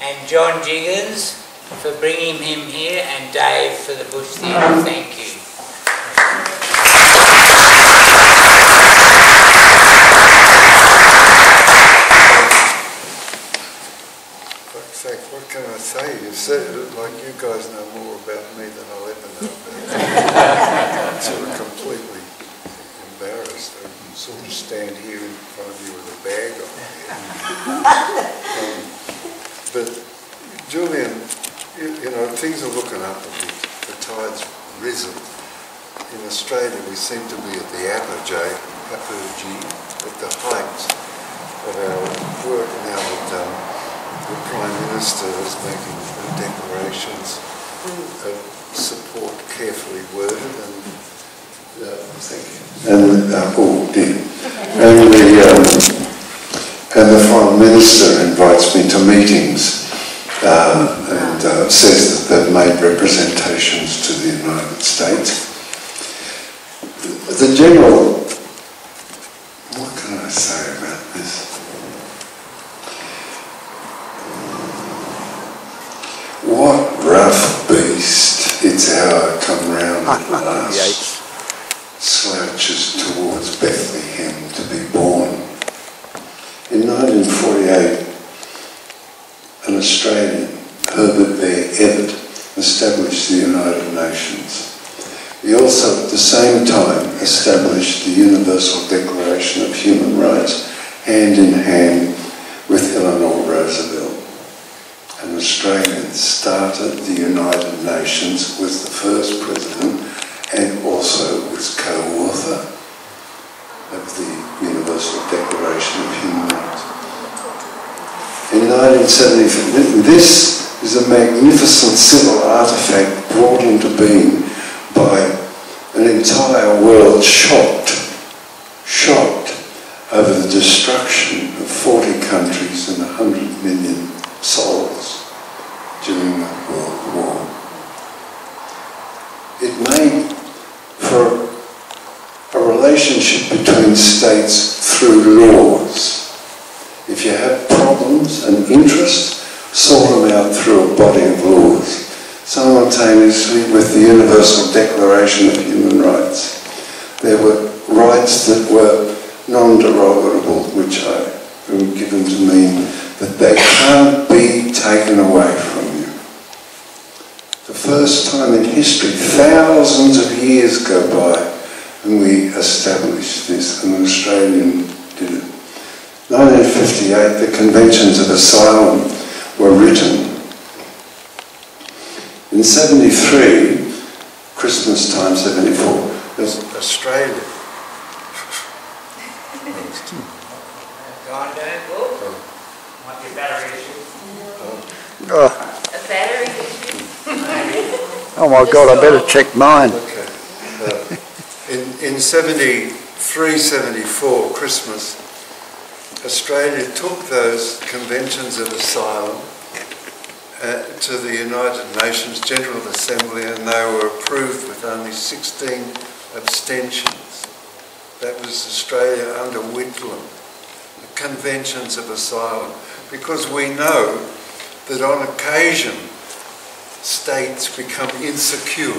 and John Jiggins for bringing him here, and Dave for the Bush Theatre. Thank you. What can I say? You've said it like you guys know more about me than I'll ever know about. I'm sort of completely embarrassed. I can sort of stand here in front of you with a bag on. But Julian, you know, things are looking up a bit. The tide's risen. In Australia, we seem to be at the apogee, at the height of our work now that the Prime Minister is making declarations of support carefully worded and and the Foreign Minister invites me to meetings and says that they've made representations to the United States. The general, what can I say about this? What rough beast, its hour come round at last, slouches towards Bethlehem to be born. In 1948, an Australian, Herbert Bear Evatt, established the United Nations. He also, at the same time, established the Universal Declaration of Human Rights, hand in hand with Eleanor Roosevelt. An Australian started the United Nations, was the first president, and also was co-author of the Universal Declaration of Human Rights. In 1975, this is a magnificent civil artefact brought into being by an entire world shocked over the destruction of 40 countries and 100 million souls during the World War. It made for a relationship between states through laws. If you have problems and interest, sort them out through a body of laws, simultaneously with the Universal Declaration of Human Rights. There were rights that were non-derogable, which I am given to mean that they can't be taken away from you. The first time in history, thousands of years go by, and we established this, and an Australian did it. 1958, the Conventions of Asylum were written. In 73, Christmas time, 74, there's Australia. Might be a battery issue. A battery issue? Oh my God, I better check mine. Okay. In 73, 74, Christmas, Australia took those Conventions of Asylum to the United Nations General Assembly, and they were approved with only 16 abstentions. That was Australia under Whitlam. Conventions of Asylum, because we know that on occasion states become insecure,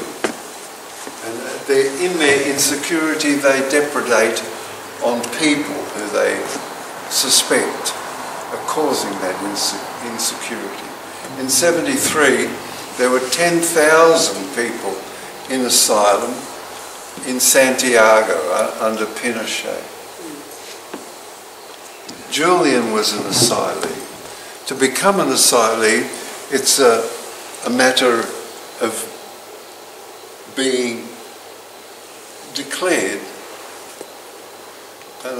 and in their insecurity they depredate on people who they suspect are causing that insecurity. In 73 there were 10,000 people in asylum in Santiago under Pinochet. Julian was an asylee. To become an asylee, it's a matter of being declared an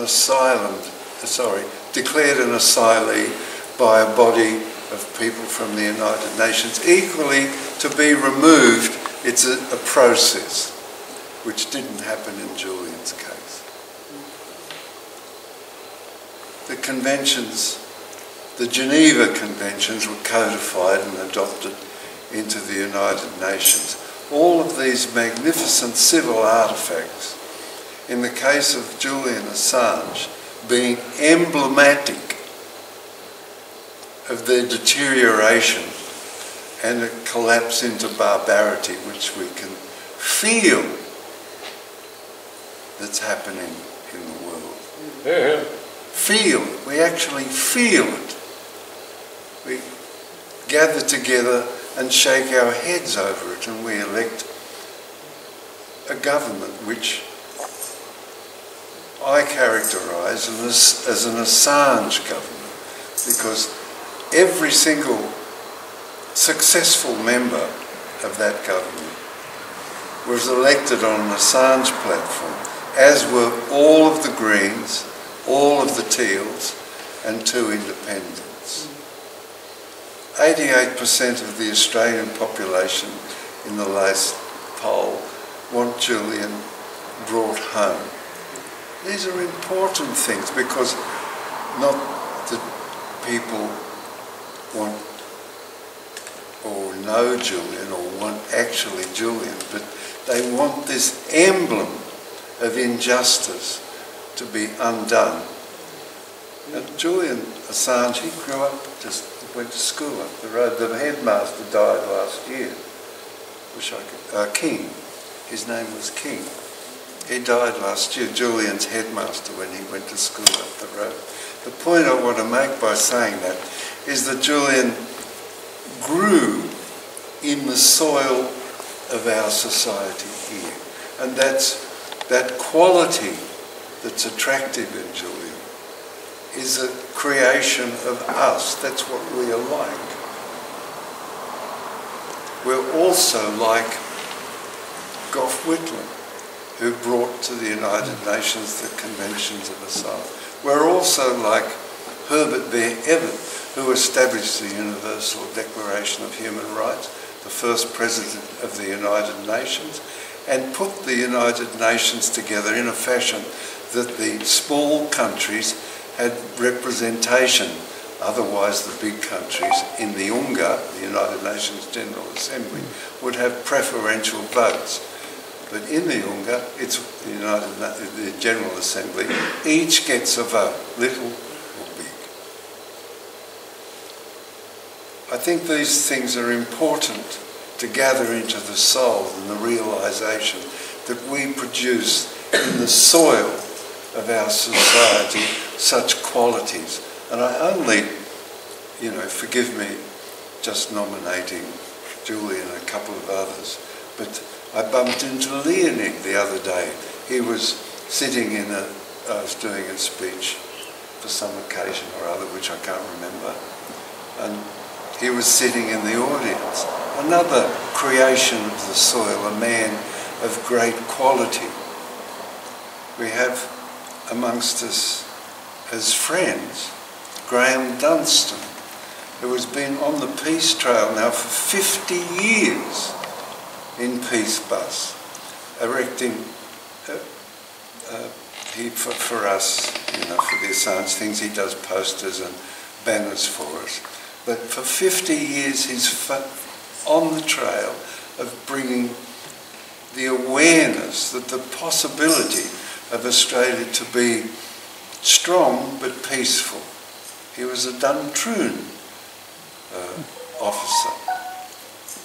asylee by a body of people from the United Nations. Equally, to be removed, it's a process, which didn't happen in Julian's case. The conventions, the Geneva Conventions, were codified and adopted into the United Nations. All of these magnificent civil artefacts, in the case of Julian Assange, being emblematic of their deterioration and a collapse into barbarity, which we can feel that's happening in the world. Yeah. Feel it. We actually feel it. We gather together and shake our heads over it, and we elect a government which I characterise as an Assange government, because every single successful member of that government was elected on an Assange platform, as were all of the Greens, all of the Teals, and 2 independents. 88% of the Australian population in the last poll want Julian brought home. These are important things, because not that people want or know Julian or want actually Julian, but they want this emblem of injustice to be undone. And Julian Assange, he grew up, just went to school up the road. The headmaster died last year. King. His name was King. He died last year, Julian's headmaster, when he went to school up the road. The point I want to make by saying that is that Julian grew in the soil of our society here. And that's that quality that's attractive in Julian is a creation of us. That's what we are like. We're also like Gough Whitlam, who brought to the United Nations the Conventions of Asylum. We're also like Herbert Bear Evatt, who established the Universal Declaration of Human Rights, the first president of the United Nations, and put the United Nations together in a fashion that the small countries had representation. Otherwise, the big countries in the UNGA, the United Nations General Assembly, would have preferential votes. But in the UNGA, it's the General Assembly, each gets a vote, little or big. I think these things are important to gather into the soul and the realisation that we produce in the soil of our society such qualities. And I only, forgive me just nominating Julian and a couple of others, but I bumped into Leonid the other day. He was sitting I was doing a speech for some occasion or other, which I can't remember, and he was sitting in the audience. Another creation of the soil, a man of great quality. We have amongst us as friends Graham Dunstan, who has been on the Peace Trail now for 50 years in Peace Bus, erecting for us, for the Assange things, he does posters and banners for us. But for 50 years he's on the trail of bringing the awareness that the possibility of Australia to be strong but peaceful. He was a Duntroon officer,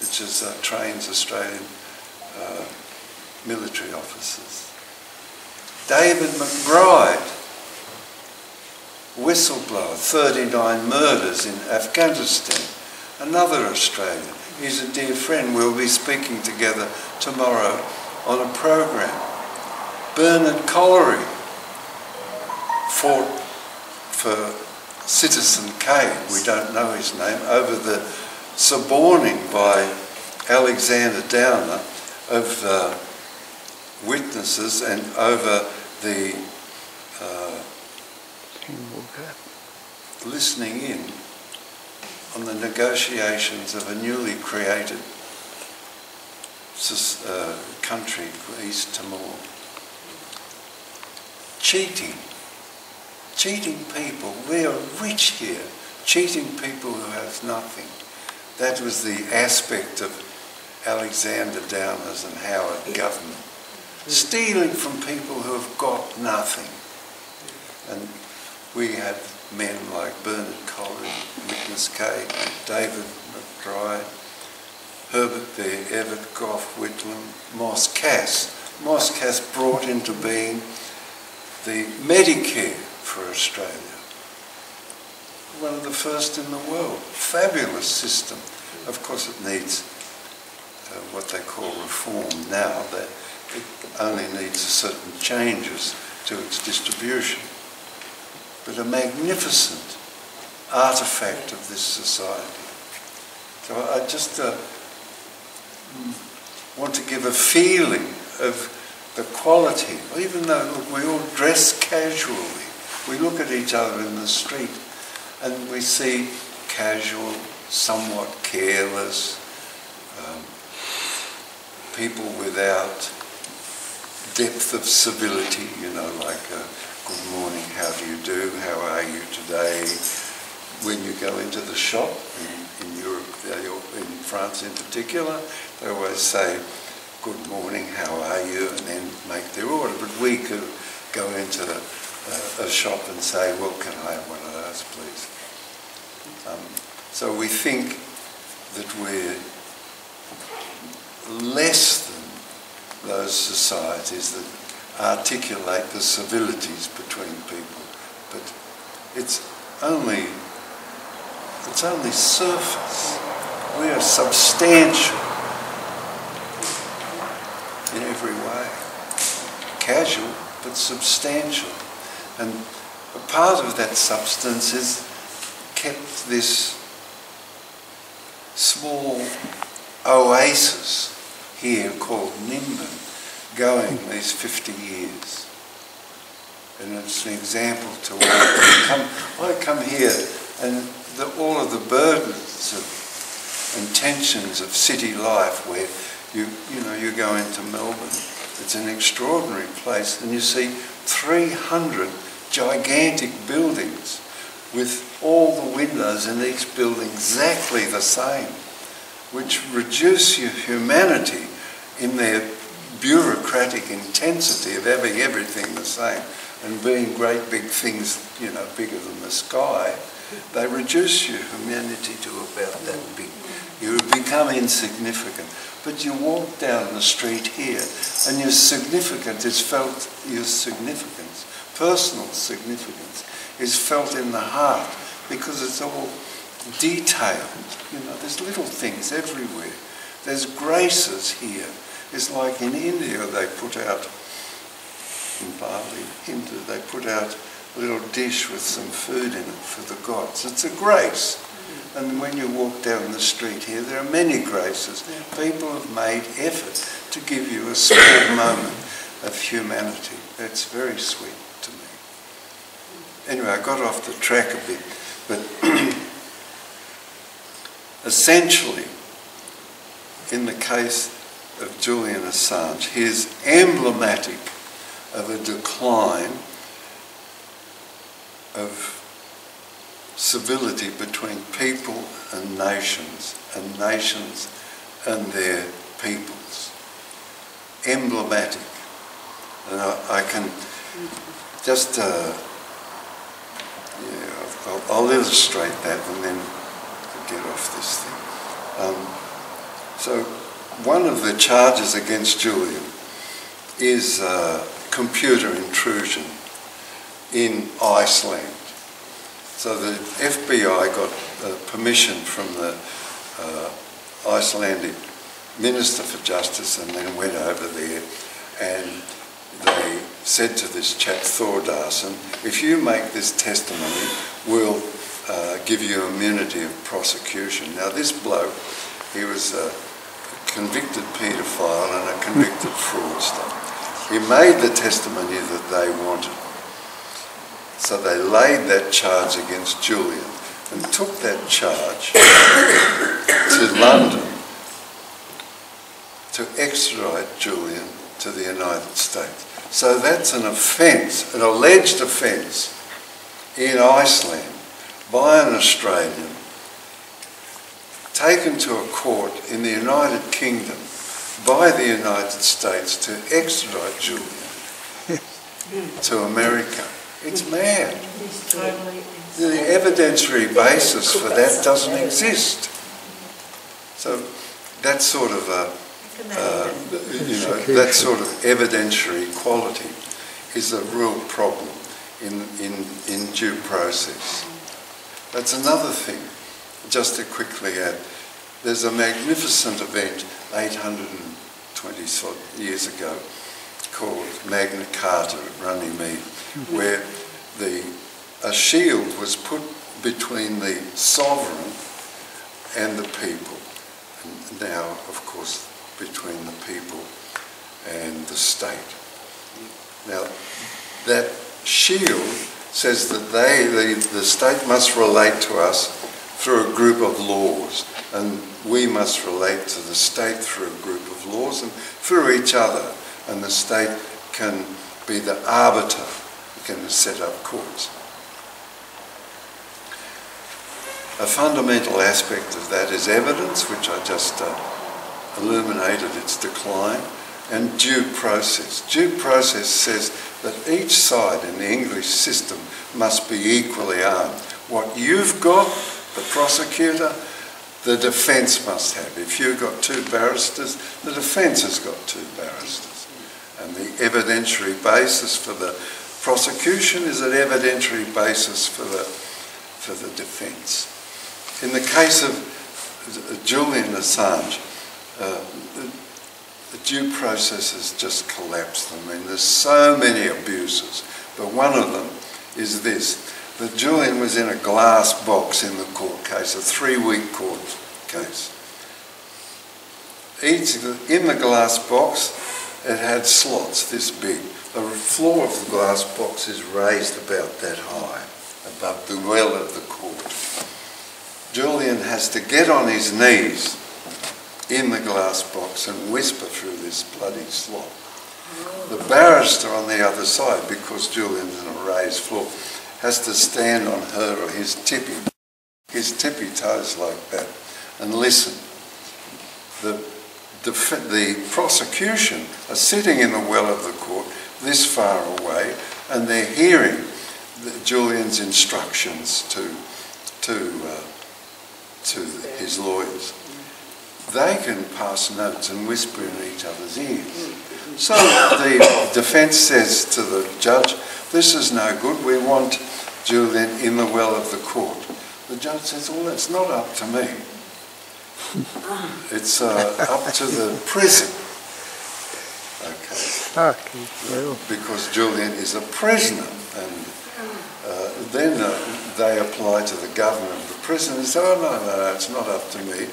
which is trains Australian military officers. David McBride, whistleblower, 39 murders in Afghanistan, another Australian. He's a dear friend. We'll be speaking together tomorrow on a program. Bernard Collery fought for Citizen Kane, we don't know his name, over the suborning by Alexander Downer of witnesses and over the listening in on the negotiations of a newly created country, East Timor. Cheating people. We are rich here. Cheating people who have nothing. That was the aspect of Alexander Downer's and Howard government. Stealing from people who have got nothing. And we have men like Bernard Collins, Witness K, David McBride, Herbert Bear, Everett Gough Whitlam, Moss Cass. Moss Cass brought into being the Medicare for Australia. One of the first in the world. Fabulous system. Of course it needs what they call reform now, that it only needs certain changes to its distribution. But a magnificent artefact of this society. So I just want to give a feeling of the quality, even though look, we all dress casually. We look at each other in the street and we see casual, somewhat careless, people without depth of civility, you know, like good morning, how do you do, how are you today? When you go into the shop, in Europe, in France in particular, they always say, good morning, how are you, and then make their order. But we could go into a shop and say, well, can I have one of those, please? So we think that we're less than those societies that articulate the civilities between people, but it's only surface. We are substantial in every way. Casual, but substantial. And a part of that substance is kept this small oasis here called Nimbin going these 50 years. And it's an example to I come here and all of the burdens and tensions of city life where you go into Melbourne, it's an extraordinary place, and you see 300 gigantic buildings with all the windows in each building exactly the same, which reduce your humanity in their bureaucratic intensity of having everything the same and being great big things, bigger than the sky. They reduce your humanity to about that big. You become insignificant. But you walk down the street here and your significance is felt, your significance, personal significance, is felt in the heart because it's all detailed. There's little things everywhere. There's graces here. It's like in India they put out, in Bali, Hindu, they put out a little dish with some food in it for the gods. It's a grace. And when you walk down the street here, there are many graces. People have made effort to give you a small moment of humanity. That's very sweet to me. Anyway, I got off the track a bit, but essentially, in the case of Julian Assange, he is emblematic of a decline of civility between people and nations and their peoples. Emblematic. And I can just, I'll illustrate that and then get off this thing. So one of the charges against Julian is computer intrusion in Iceland. So the FBI got permission from the Icelandic Minister for Justice and then went over there and they said to this chap Thordarson, if you make this testimony, we'll give you immunity of prosecution. Now this bloke, he was a convicted paedophile and a convicted fraudster. He made the testimony that they wanted. So they laid that charge against Julian and took that charge to London to extradite Julian to the United States. So that's an offence, an alleged offence in Iceland by an Australian taken to a court in the United Kingdom by the United States to extradite Julian to America. It's mad. He's totally The evidentiary basis for that doesn't exist. So that sort of that sort of evidentiary quality is a real problem in due process. That's another thing. Just to quickly add, there's a magnificent event 820 years ago called Magna Carta at Runnymede, where a shield was put between the sovereign and the people. And now, of course, between the people and the state. Now, that shield says that the state must relate to us through a group of laws, and we must relate to the state through a group of laws and through each other, and the state can be the arbiter, can set up courts. A fundamental aspect of that is evidence, which I just illuminated its decline, and due process. Due process says that each side in the English system must be equally armed. What you've got, the prosecutor, the defence must have. If you've got two barristers, the defence has got two barristers. And the evidentiary basis for the prosecution is an evidentiary basis for the defence. In the case of Julian Assange, the due process has just collapsed. I mean, there's so many abuses, but one of them is this, that Julian was in a glass box in the court case, a 3-week court case. In the glass box, it had slots this big. The floor of the glass box is raised about that high, above the well of the court. Julian has to get on his knees in the glass box and whisper through this bloody slot. The barrister on the other side, because Julian's in a raised floor, has to stand on her or his tippy toes like that and listen. The prosecution are sitting in the well of the court this far away, and they're hearing Julian's instructions to his lawyers. They can pass notes and whisper in each other's ears. So the defence says to the judge, this is no good, we want Julian in the well of the court. The judge says, well, it's not up to me. It's up to the prison. Okay. Because Julian is a prisoner, and then they apply to the governor of the prison and say, oh, no, it's not up to me.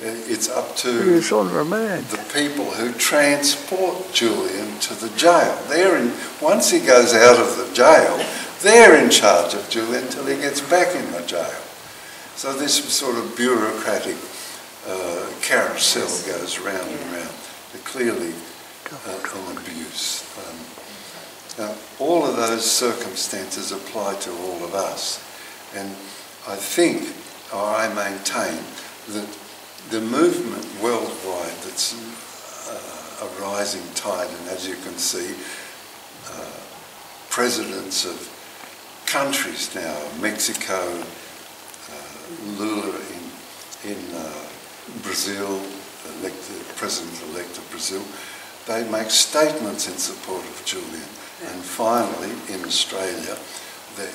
It's up to the people who transport Julian to the jail. Once he goes out of the jail, they're in charge of Julian until he gets back in the jail. So this sort of bureaucratic carousel goes round and round. They're clearly an abuse. Now, all of those circumstances apply to all of us. And I think, or I maintain, that the movement worldwide that's a rising tide, and as you can see, presidents of countries now, Mexico, Lula in Brazil, president-elect of Brazil, they make statements in support of Julian. And finally, in Australia, the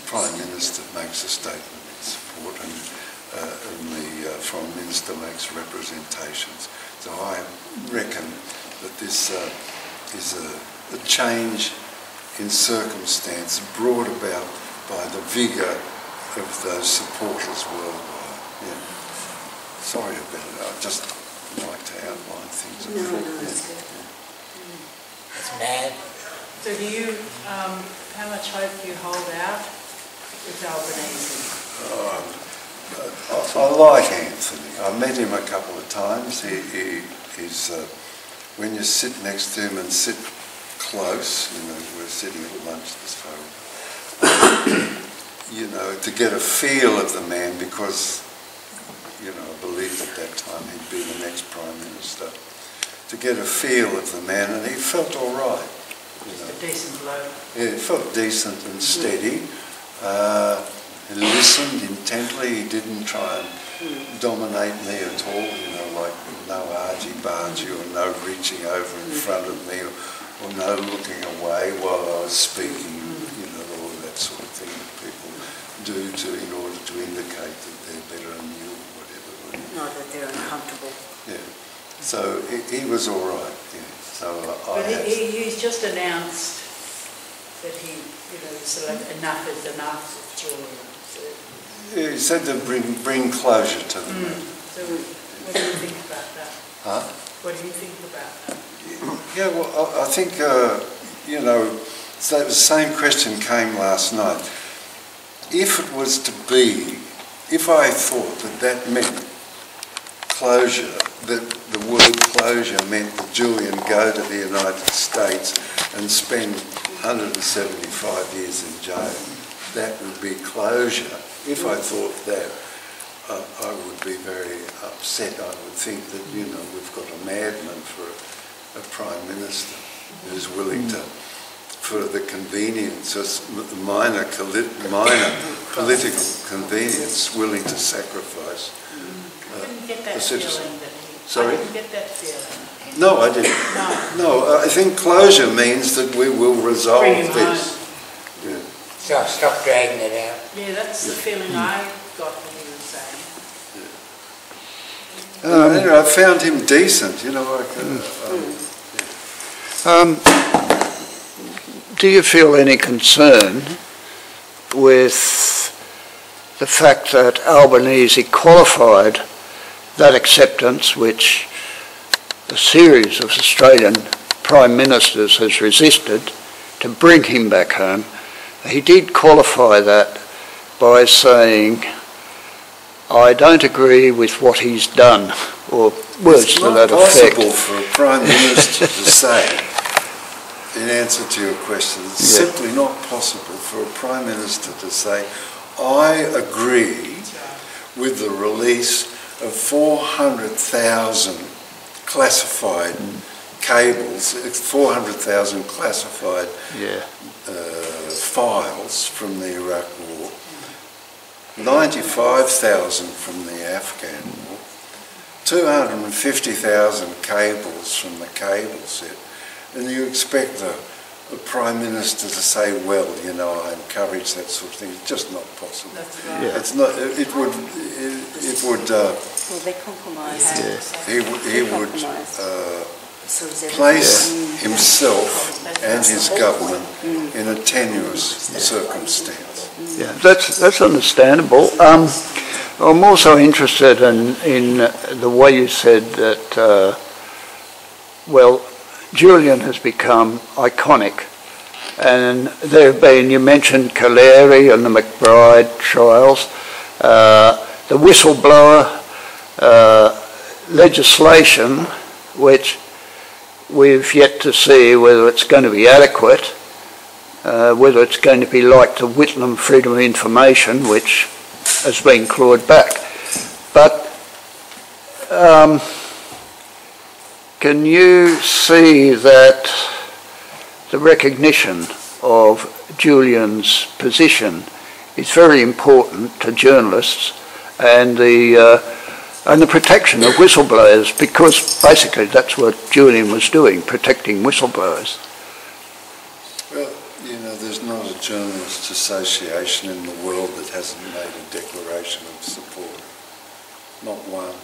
Prime Minister makes a statement in support, and the Foreign Minister makes representations. So I reckon that this is a change in circumstance brought about by the vigour of those supporters worldwide. Yeah. Sorry about it. I just like to outline things. No, that's good. It's mad. So do you, how much hope do you hold out with Albanese? I like Anthony. I met him a couple of times. He's when you sit next to him and sit close, we're sitting at lunch this far, to get a feel of the man, because, I believed at that time he'd be the next Prime Minister, to get a feel of the man, and he felt all right. Just a decent bloke. Yeah, he felt decent and steady. He listened intently. He didn't try and dominate me at all, you know, like no argy-bargy or no reaching over in front of me or no looking away while I was speaking, you know, all that sort of thing that people do in order to indicate that they're better than you or whatever. Not that they're uncomfortable. Yeah. So he was all right, yeah. So But he's just announced that he, you know, sort of enough is enough with Julian. So, yeah, he said to bring closure to them. So what do you think about that? Huh? What do you think about that? Yeah, well, I think, you know, so the same question came last night. If it was to be, if I thought that meant closure, that the word closure meant that Julian go to the United States and spend 175 years in jail, that would be closure. If I thought that, I would be very upset. I would think that, you know, we've got a madman for a Prime Minister who's willing to, for the convenience, minor political convenience, willing to sacrifice. I didn't get that feeling that he... Sorry? I didn't get that feeling. No, I didn't. No, I think closure means that we will resolve this. Yeah. So stop dragging it out. Yeah, that's the feeling I got when he was saying. Anyway, I found him decent, you know. Do you feel any concern with the fact that Albanese qualified that acceptance, which a series of Australian Prime Ministers has resisted, to bring him back home? He did qualify that by saying, I don't agree with what he's done, or words to that effect. It's not possible for a Prime Minister to say, in answer to your question, it's simply not possible for a Prime Minister to say, I agree with the release of 400,000 classified cables, 400,000 classified files from the Iraq War, 95,000 from the Afghan War, 250,000 cables from the cable set, and you expect a Prime Minister to say, well, you know, I encourage that sort of thing. It's just not possible. That's right. Yeah. It's not. It would. Well, they compromised. He would place himself and his government in a tenuous circumstance. Yeah, that's understandable. I'm also interested in the way you said that, well, Julian has become iconic, and there have been, you mentioned Kaleri and the McBride trials, the whistleblower legislation, which we've yet to see whether it's going to be adequate, whether it's going to be like the Whitlam Freedom of Information, which has been clawed back. But can you see that the recognition of Julian's position is very important to journalists, and the protection of whistleblowers, because basically that's what Julian was doing, protecting whistleblowers? Well, you know, there's not a journalist association in the world that hasn't made a declaration of support. Not one.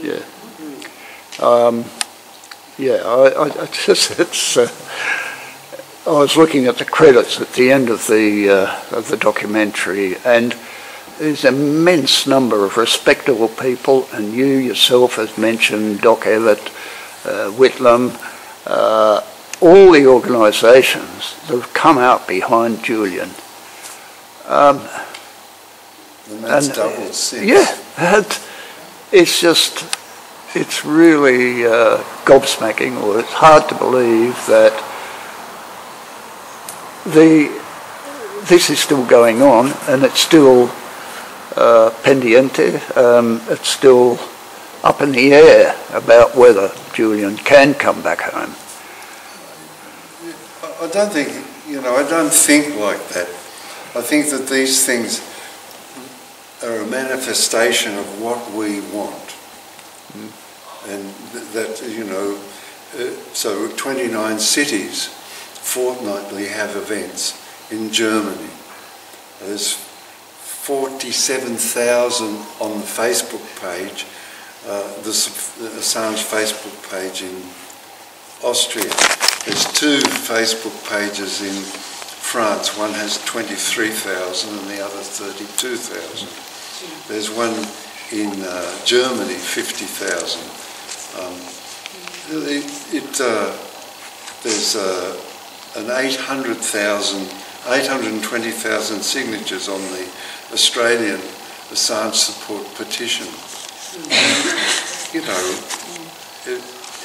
Yeah. I was looking at the credits at the end of the documentary, and there's an immense number of respectable people, and you yourself have mentioned Doc Evatt, Whitlam, all the organisations that have come out behind Julian. And that's double since. Yeah, it's really gobsmacking, or it's hard to believe that this is still going on, and it's still pendiente. It's still up in the air about whether Julian can come back home. I don't think, I don't think like that. I think that these things are a manifestation of what we want. And that, so 29 cities fortnightly have events in Germany. There's 47,000 on the Facebook page, the Assange Facebook page in Austria. There's 2 Facebook pages in France. One has 23,000 and the other 32,000. There's one in Germany, 50,000. There's an 820,000 signatures on the Australian Assange support petition.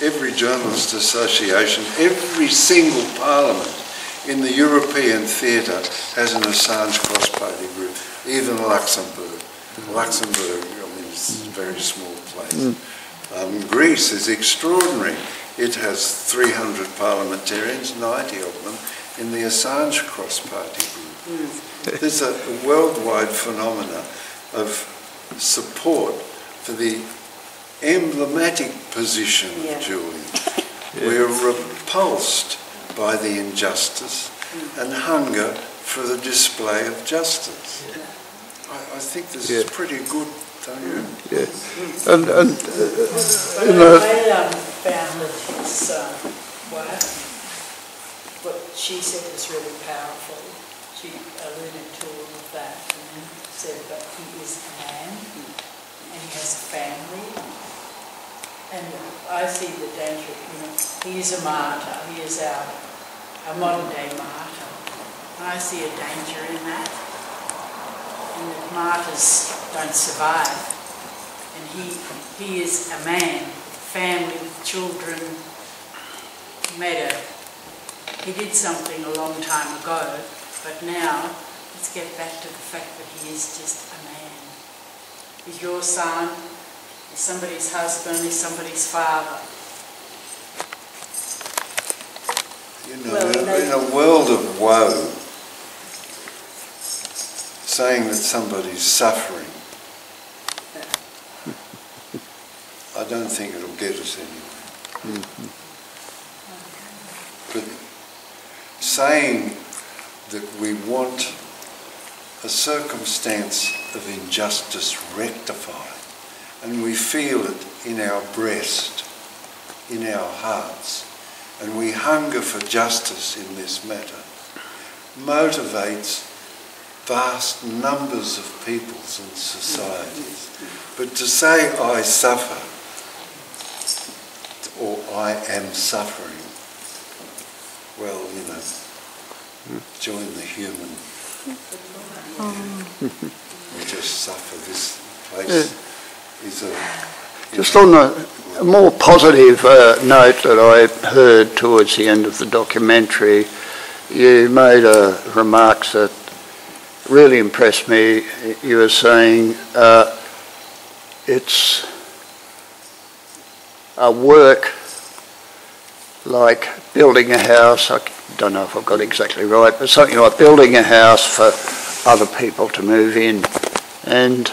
Every journalist association, every single parliament in the European theatre has an Assange cross-party group, even Luxembourg. Luxembourg, it's a very small place. Greece is extraordinary. It has 300 parliamentarians, 90 of them, in the Assange cross-party group. There's a worldwide phenomena of support for the emblematic position of Julian. We're repulsed by the injustice and hunger for the display of justice. I think this is pretty good, don't you? Yeah. I found that his wife, what she said was really powerful. She alluded to all of that and then said that he is a man and he has a family. And I see the danger, he is a martyr, he is our modern day martyr. And I see a danger in that. And that martyrs don't survive. And he is a man, family, children. He did something a long time ago, but now let's get back to the fact that he is just a man. He's your son, he's somebody's husband, he's somebody's father. In a world of woe, saying that somebody's suffering, I don't think it'll get us anywhere. But saying that we want a circumstance of injustice rectified, and we feel it in our breast, in our hearts, and we hunger for justice in this matter, motivates vast numbers of peoples and societies. But to say I suffer, or I am suffering, well, join the human. We just suffer. This place is a... Just on a more positive note that I heard towards the end of the documentary, you made a remark that really impressed me. You were saying it's a work like building a house. I don't know if I've got it exactly right, but something like building a house for other people to move in. And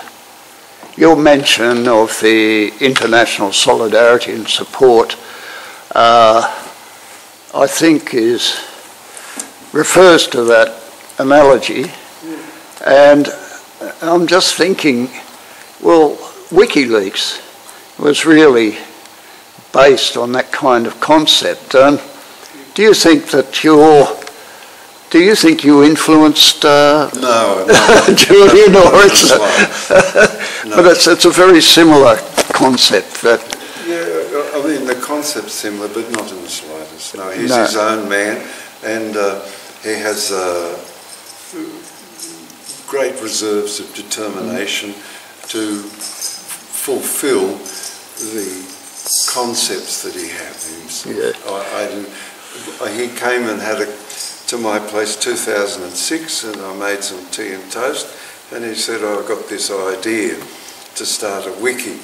your mention of the international solidarity and support, I think refers to that analogy. And I'm just thinking, well, WikiLeaks was really based on that kind of concept. Do you think that you influenced no, Julian, or it's no. But it's a very similar concept. That the concept's similar, but not in the slightest. No, he's his own man, and he has great reserves of determination to fulfil the concepts that he has. He came and had to my place 2006, and I made some tea and toast, and he said, I've got this idea to start a wiki.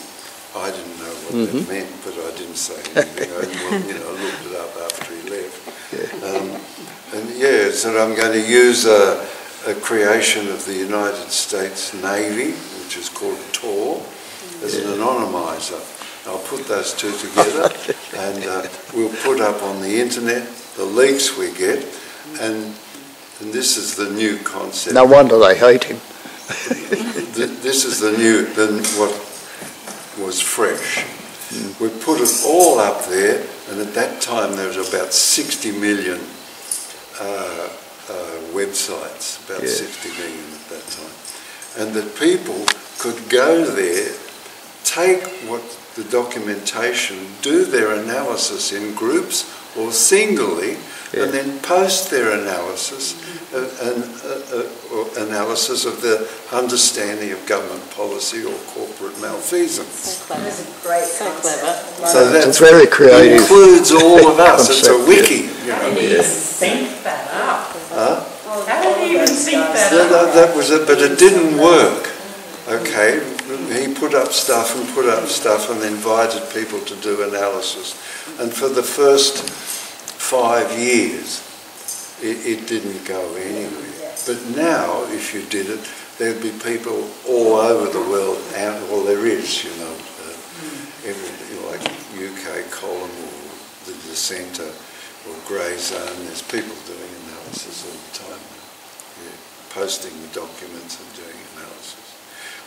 I didn't know what that meant, but I didn't say anything. I looked it up after he left. Yes, and I'm going to use a creation of the United States Navy, which is called Tor, as an anonymiser. I'll put those two together and we'll put up on the internet the leaks we get, and this is the new concept. No wonder they hate him. This is what was fresh. We put it all up there, and at that time there was about 60 million websites, about 60 million at that time. And that people could go there, take what the documentation, do their analysis in groups or singly, and then post their analysis or analysis of the understanding of government policy or corporate malfeasance. That is a great concept. So that's very creative. Includes all of us. It's a wiki. How did he even think that up? How did he even think that up? That was it, but it didn't work. Okay, he put up stuff and invited people to do analysis. And for the first 5 years, it didn't go anywhere. But now, if you did it, there'd be people all over the world, well, there is, like UK column or the Dissenter or Grey Zone, there's people doing analysis all the time, posting the documents and doing analysis.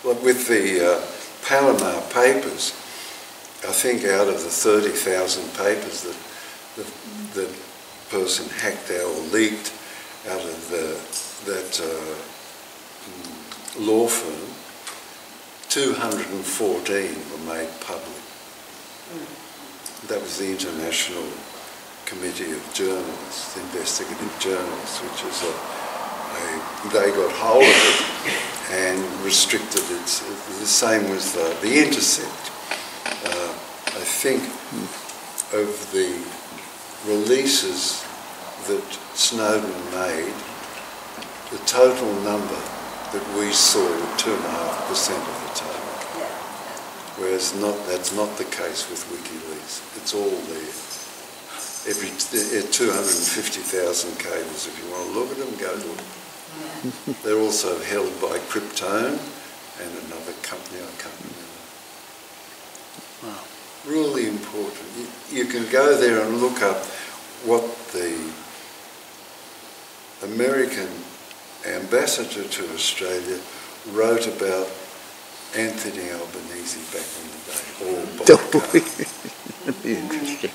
Well, with the Panama Papers, I think out of the 30,000 papers that the person hacked out or leaked out of that law firm, 214 were made public. That was the International Committee of Journalists, Investigative Journalists, which is they got hold of it and restricted it. The same with the Intercept. I think of the releases that Snowden made, the total number that we saw 2.5% of the time. Whereas that's not the case with WikiLeaks. It's all there. 250,000 cables. If you want to look at them, go look. They're also held by Krypton and another company, I can't remember. Wow. Really important. You can go there and look up what the American ambassador to Australia wrote about Anthony Albanese back in the day. That'd be interesting.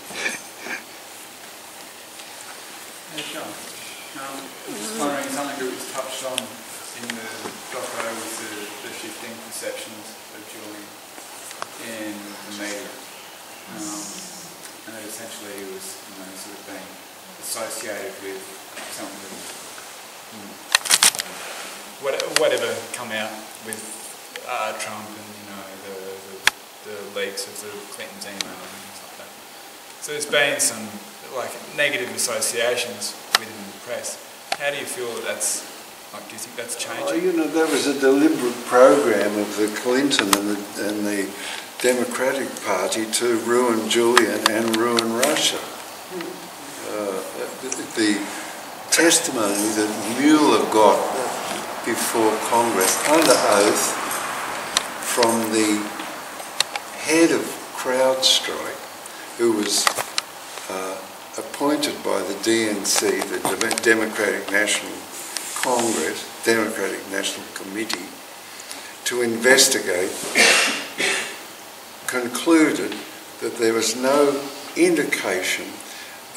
Hey, John. I'm just wondering something that was touched on in the doco was the shifting perceptions of Julian in the media. And that essentially it was sort of being associated with something that whatever come out with Trump and the leaks of the Clinton's email and things like that. So there's been some negative associations within the press. How do you feel that's do you think that's changing? There was a deliberate program of the Clinton and the Democratic Party to ruin Julian and ruin Russia. The testimony that Mueller got before Congress under oath from the head of CrowdStrike, who was appointed by the DNC, the Democratic National Congress, Democratic National Committee, to investigate, concluded that there was no indication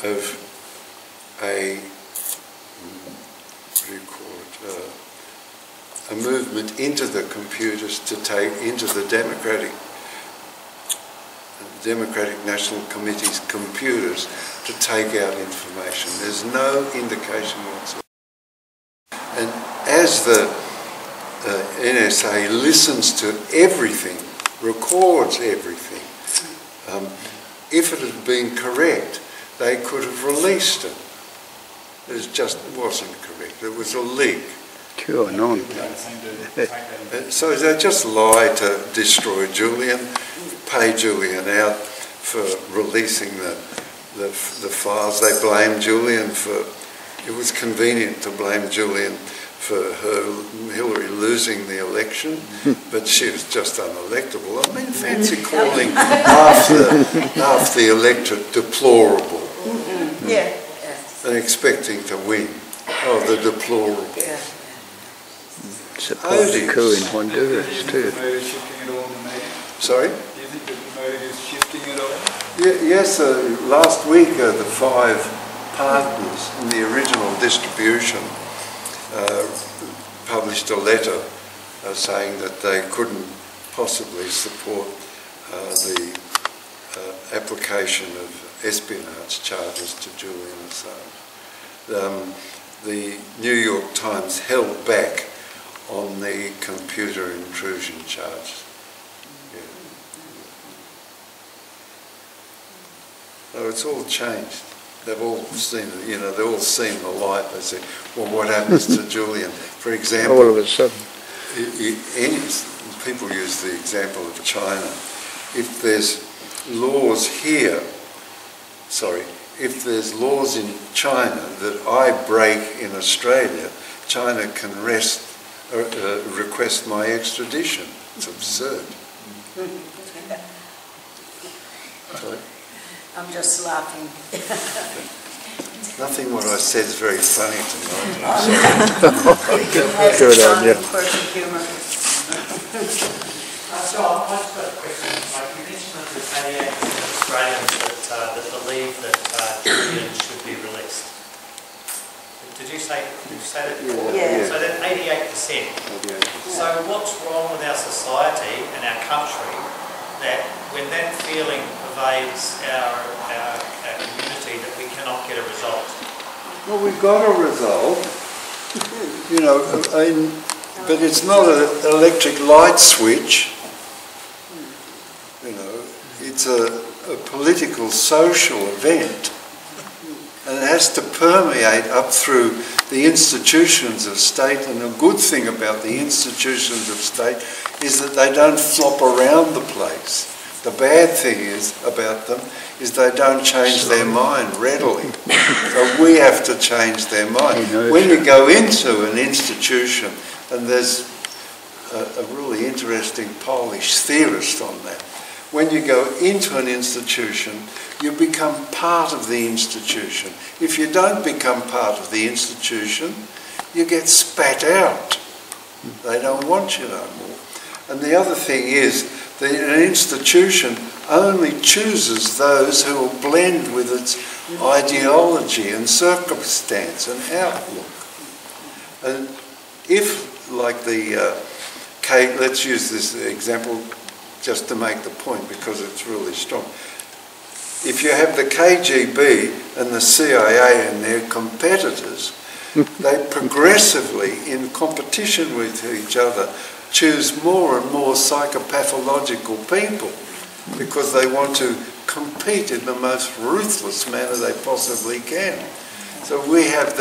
of a movement into the computers to take into the Democratic National Committee's computers to take out information. There's no indication whatsoever. And as the NSA listens to everything, records everything, if it had been correct, they could have released it. It just wasn't correct. It was a leak. Sure, none. So they just lie to destroy Julian, pay Julian out for releasing the files. They blame Julian for it was convenient to blame Julian for Hillary losing the election, but she was just unelectable. I mean, fancy calling half the electorate deplorable and expecting to win. Oh, the deplorable. Support the coup in Honduras too. Sorry? Do you think that the motive is shifting at all? Yes, last week the 5 partners in the original distribution published a letter saying that they couldn't possibly support the application of espionage charges to Julian Assange. The New York Times held back on the computer intrusion charge. So it's all changed. They've all seen, they've all seen the light. They say, well, what happens to Julian? For example, all of a sudden, people use the example of China. If there's laws here, if there's laws in China that I break in Australia, China can request my extradition. It's absurd. Sorry? I'm just laughing. Nothing what I said is very funny tonight. Good on you. So I've just got a question. Like you mentioned that there's 88% of Australians that believe that Julian should be released. Did you say that before? Yeah. So that's 88%. So what's wrong with our society and our country that when that feeling pervades our community that we cannot get a result? Well, we've got a result, but it's not an electric light switch. It's a political, social event, and it has to permeate up through the institutions of state. And the good thing about the institutions of state is that they don't flop around the place. The bad thing about them is they don't change their mind readily. So we have to change their mind. When you go into an institution, and there's a really interesting Polish theorist on that, when you go into an institution, you become part of the institution. If you don't become part of the institution, you get spat out. They don't want you no more. And the other thing is that an institution only chooses those who will blend with its ideology and circumstance and outlook. And if, like let's use this example just to make the point because it's really strong. If you have the KGB and the CIA and their competitors, they progressively, in competition with each other, choose more and more psychopathological people because they want to compete in the most ruthless manner they possibly can. So we have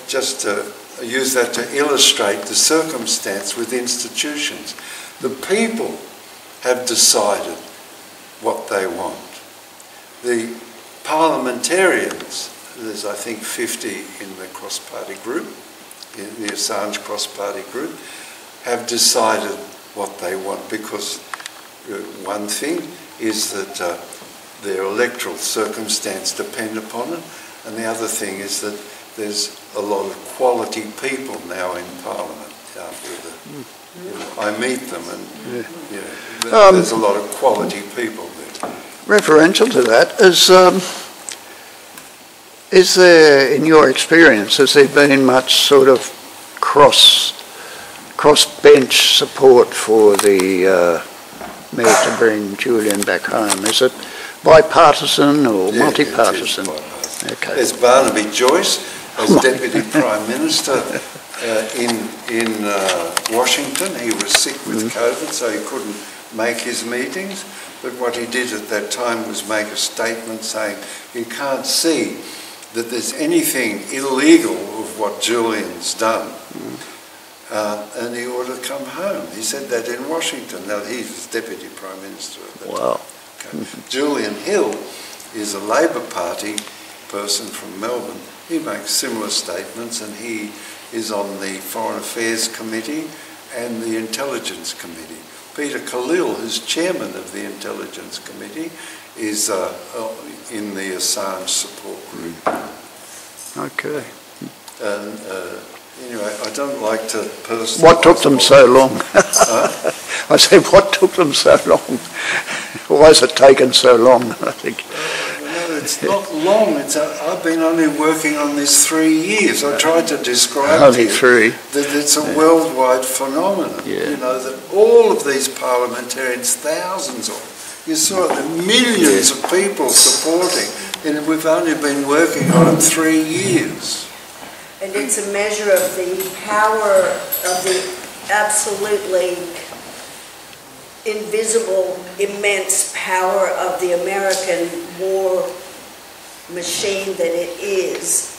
just to use that to illustrate the circumstance with institutions. The people have decided what they want. The parliamentarians, there's I think 50 in the cross-party group, in the Assange cross-party group, have decided what they want because one thing is that their electoral circumstance depend upon it, and the other thing is that there's a lot of quality people now in Parliament. I meet them and there's a lot of quality people there. Referential to that, is there, in your experience, has there been much sort of cross-bench support for the move to bring Julian back home? Is it bipartisan or multi-partisan? Okay. There's Barnaby Joyce as Deputy Prime Minister in Washington. He was sick with COVID, so he couldn't make his meetings. But what he did at that time was make a statement saying he can't see that there's anything illegal of what Julian's done, and he ought to come home. He said that in Washington. Now, he was Deputy Prime Minister at that time. Okay. Julian Hill is a Labor Party person from Melbourne, he makes similar statements, and he is on the Foreign Affairs Committee and the Intelligence Committee. Peter Khalil, who's chairman of the Intelligence Committee, is in the Assange support group. Okay. And anyway, I don't like to personally... What took them so long? I said, what took them so long? Why has it taken so long, I think? No, it's not long. I've been only working on this 3 years. I tried to describe only 3. That it's a worldwide phenomenon. Yeah. You know, that all of these parliamentarians, thousands of them, you saw the millions of people supporting, and we've only been working on it 3 years. And it's a measure of the power of the absolutely invisible, immense power of the American war machine that it is,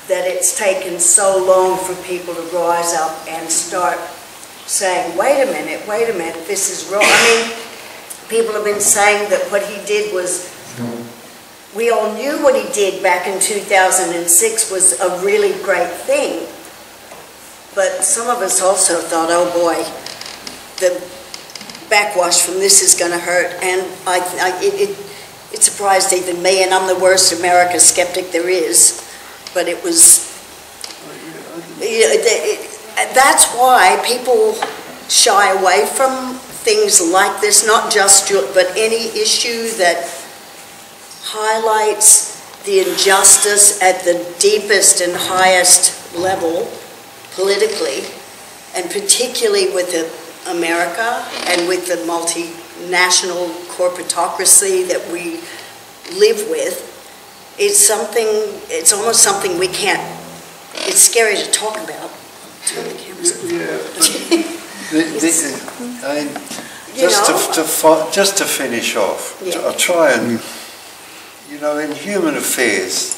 that it's taken so long for people to rise up and start saying, wait a minute, this is wrong. I mean, people have been saying that what he did was, we all knew what he did back in 2006 was a really great thing. But some of us also thought, oh boy, the backwash from this is going to hurt. And it surprised even me, and I'm the worst America skeptic there is. But it was, that's why people shy away from things like this, not just, but any issue that highlights the injustice at the deepest and highest level politically, and particularly with America and with the multinational corporatocracy that we live with. It's almost something we can't, it's scary to talk about. Turn the cameras off. Just to finish off, I'll try and, you know, in human affairs,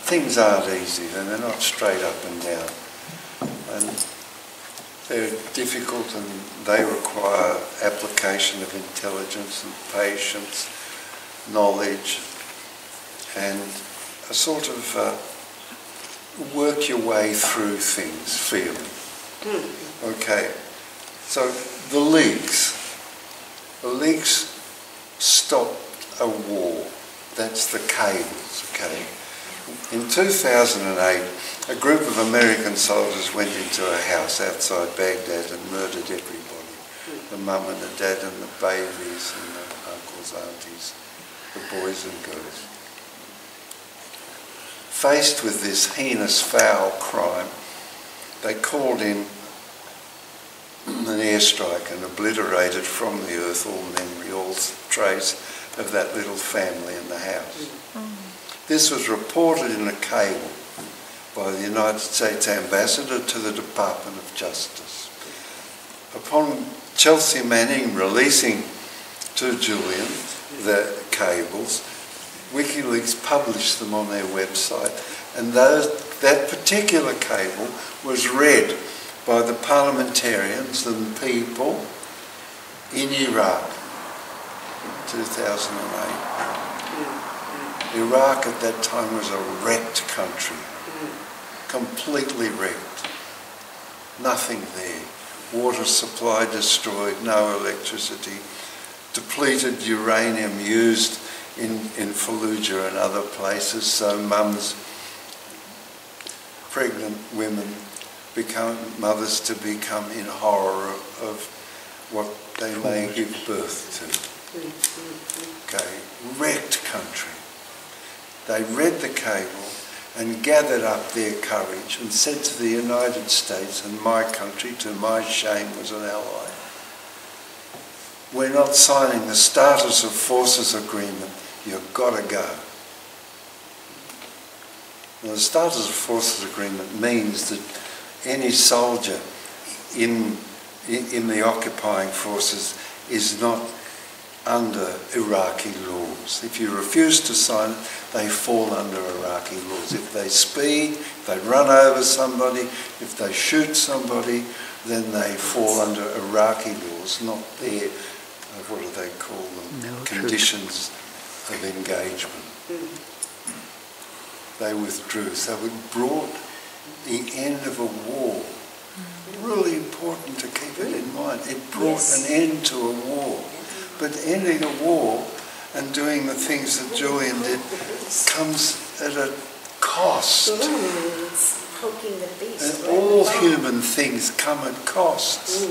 things aren't easy, and they're not straight up and down. And they're difficult, and they require application of intelligence and patience, knowledge, and a sort of work your way through things, feeling. Okay, so the leaks stopped a war. That's the cables, okay? In 2008, a group of American soldiers went into a house outside Baghdad and murdered everybody. The mum and the dad and the babies and the uncles, aunties, the boys and girls. Faced with this heinous, foul crime, they called in an airstrike and obliterated from the earth all memory, all trace of that little family in the house. This was reported in a cable by the United States Ambassador to the Department of Justice. Upon Chelsea Manning releasing to Julian the cables, WikiLeaks published them on their website, and that particular cable was read by the parliamentarians and people in Iraq in 2008. Iraq at that time was a wrecked country, completely wrecked. Nothing there. Water supply destroyed, no electricity, depleted uranium used in Fallujah and other places, so mums, pregnant women, become mothers to become in horror of what they may give birth to. Okay, wrecked country. They read the cable and gathered up their courage and said to the United States, and my country, to my shame, was an ally, we're not signing the Status of Forces Agreement, you've got to go. Now, the Status of Forces Agreement means that any soldier in the occupying forces is not under Iraqi laws. If you refuse to sign it, they fall under Iraqi laws. If they speed, if they run over somebody, if they shoot somebody, then they fall under Iraqi laws, not their, what do they call them, conditions of engagement. they withdrew. So it brought the end of a war. Really important to keep it in mind. It brought an end to a war. But ending a war and doing the things that Julian did comes at a cost. It's poking the beast. And all human things come at costs.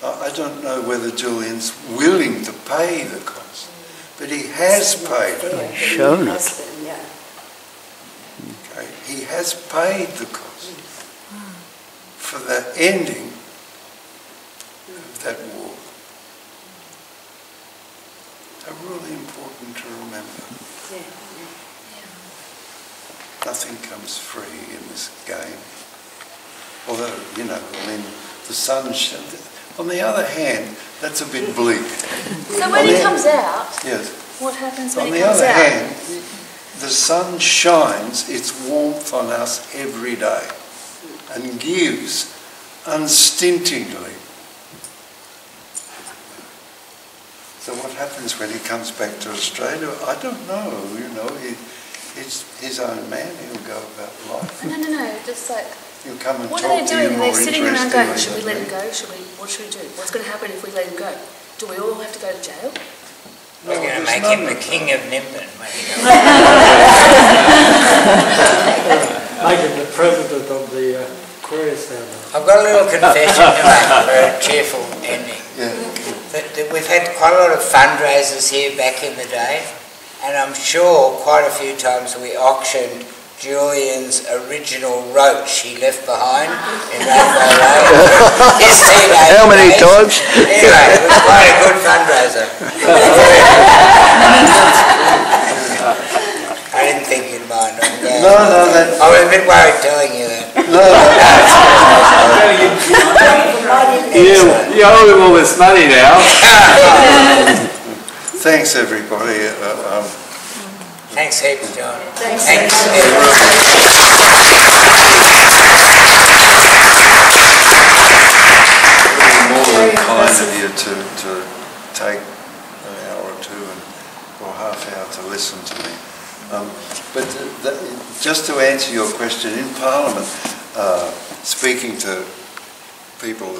I don't know whether Julian's willing to pay the cost, but he has paid it. He's shown it. Okay. He has paid the cost for the ending of that war. So really important to remember. Nothing comes free in this game. Although, you know, I mean, the sun, on the other hand, that's a bit bleak. So when he comes out, yes. What happens when On he the comes other out? hand, the sun shines its warmth on us every day and gives unstintingly. So what happens when he comes back to Australia? I don't know, you know, he's his own man, he'll go about life. No, just like, He'll come and what talk are they to you doing? more They're sitting around going, interestingly should we than let him me. go? What should we do? What's going to happen if we let him go? Do we all have to go to jail? We're going to make him the king of Nimbin. Make him the president of the Aquarius family. I've got a little confession to make for a cheerful ending. Yeah. That we've had quite a lot of fundraisers here back in the day, and I'm sure quite a few times we auctioned Julian's original roach he left behind in Rainbow Road. His teenage How many days. times? Anyway, it was quite a good fundraiser. I didn't think you'd mind. No, that... I was a bit worried telling you that. You owe him all this money now. Thanks, everybody. Thanks heaps, John. Thanks. Thanks. More than kind of you to take an hour or two or half hour to listen to me. But just to answer your question, in Parliament, speaking to people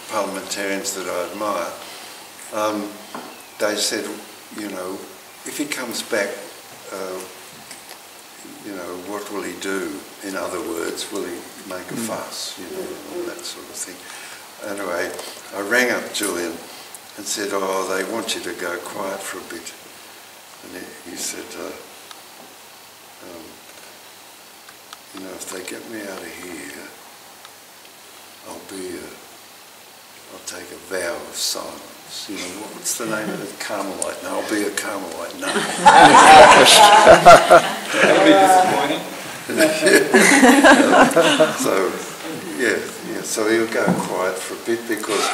parliamentarians that I admire, they said, you know, if he comes back, you know, what will he do? In other words, will he make a fuss, you know, all that sort of thing. Anyway, I rang up Julian and said, oh, they want you to go quiet for a bit. And he said, you know, if they get me out of here, I'll take a vow of silence. You know, what's the name of it? Carmelite. No, I'll be a Carmelite. No. That'll be disappointing. So, yeah. So he'll go quiet for a bit because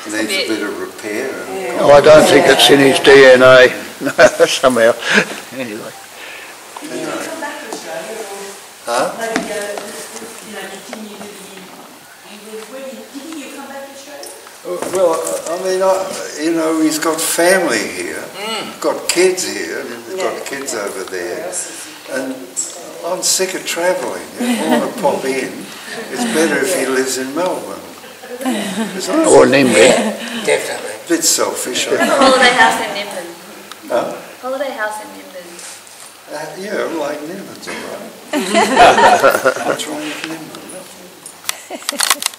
he needs a bit of repair. And Oh, I don't think it's in his DNA somehow. Anyway. Come back to Australia or Huh? maybe go, you know, continue to be English. When didn't you come back to Australia? Well, I mean, you know, he's got family here, got kids here, he's got kids over there, and I'm sick of travelling. I want to pop in. It's better if he lives in Melbourne. Or Nimbin. Definitely. A bit selfish, I know. Holiday house in Nimbin. Huh? Holiday house in Nimbin. Yeah, like Nimbin's all right. What's wrong with Nimbin?